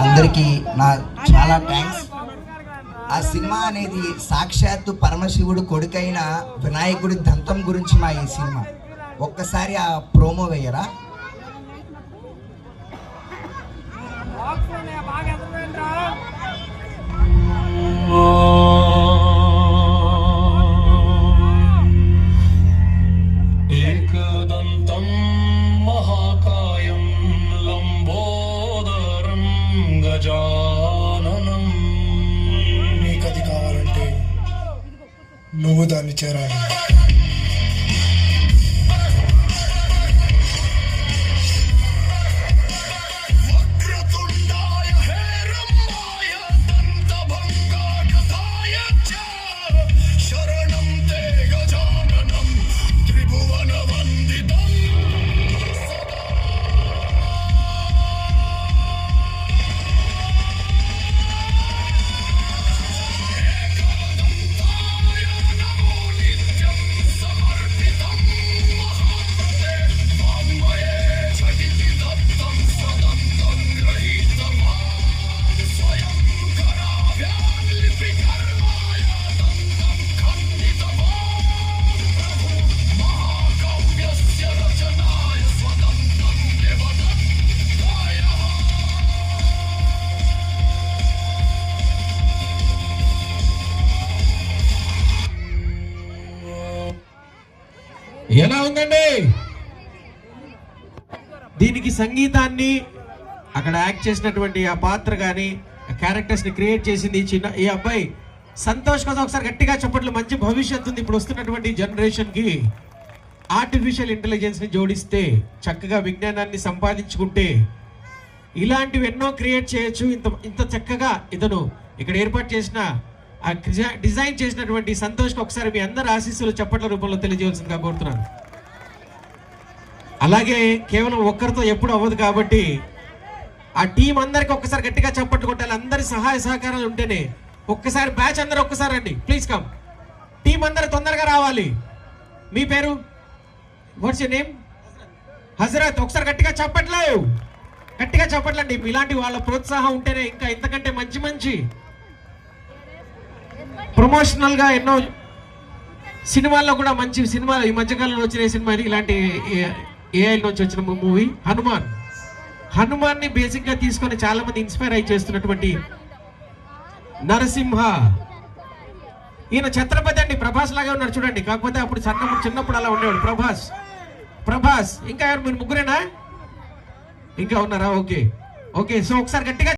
అందరికీ నా చాలా థ్యాంక్స్. ఆ సినిమా అనేది సాక్షాత్తు పరమశివుడు కొడుకైన వినాయకుడి దంతం గురించి మా ఈ సినిమా. ఒక్కసారి ఆ ప్రోమో వేయరా? ఏకదంతం మహాకాయం లంబోదరం గజాననం. నీకది కావాలంటే నువ్వు దాన్ని చేరాలి. ఎలా ఉందండి? దీనికి సంగీతాన్ని అక్కడ యాక్ట్ చేసినటువంటి ఆ పాత్ర కానీ క్యారెక్టర్స్ ని క్రియేట్ చేసింది ఈ అబ్బాయి సంతోష్ కోసం. ఒకసారి గట్టిగా చెప్పట్లు. మంచి భవిష్యత్తు ఉంది ఇప్పుడు వస్తున్నటువంటి జనరేషన్ కి. ఆర్టిఫిషియల్ ఇంటెలిజెన్స్ ని జోడిస్తే చక్కగా విజ్ఞానాన్ని సంపాదించుకుంటే ఇలాంటివి ఎన్నో క్రియేట్ చేయొచ్చు. ఇంత చక్కగా ఇతను ఇక్కడ ఏర్పాటు చేసిన ఆ డిజైన్ చేసినటువంటి సంతోష్కి ఒకసారి మీ అందరి ఆశీస్సులు చప్పట్ల రూపంలో తెలియజేయాల్సిందిగా కోరుతున్నాను. అలాగే కేవలం ఒక్కరితో ఎప్పుడు అవ్వదు కాబట్టి ఆ టీం అందరికి ఒక్కసారి గట్టిగా చప్పట్లు కొట్టాలి. అందరి సహాయ సహకారాలు ఉంటేనే. ఒక్కసారి బ్యాచ్ అందరూ ఒక్కసారి రండి ప్లీజ్ కమ్. టీం అందరూ తొందరగా రావాలి. మీ పేరు? What's your name? హజరత్. ఒకసారి గట్టిగా చప్పట్లు, గట్టిగా చప్పట్లండి. ఇలాంటి వాళ్ళ ప్రోత్సాహం ఉంటేనే ఇంకా ఇంతకంటే మంచి మంచి ప్రమోషనల్ గా ఎన్నో సినిమాల్లో కూడా మంచి సినిమాలు ఈ మధ్యకాలంలో వచ్చిన సినిమా ఇలాంటి ఏఐ నుంచి వచ్చిన మూవీ హనుమాన్ ని బేసిక్ గా తీసుకొని చాలా మంది ఇన్స్పైర్ అయి చేస్తున్నటువంటి నరసింహ. ఈయన ఛత్రపతి అండి. ప్రభాస్ లాగా ఉన్నాడు చూడండి. కాకపోతే అప్పుడు చిన్నప్పుడు అలా ఉండేవాడు. ప్రభాస్ ఇంకా ఎవరు? మీరు ముగ్గురేనా? ఇంకా ఉన్నారా? Okay okay. సో ఒకసారి గట్టిగా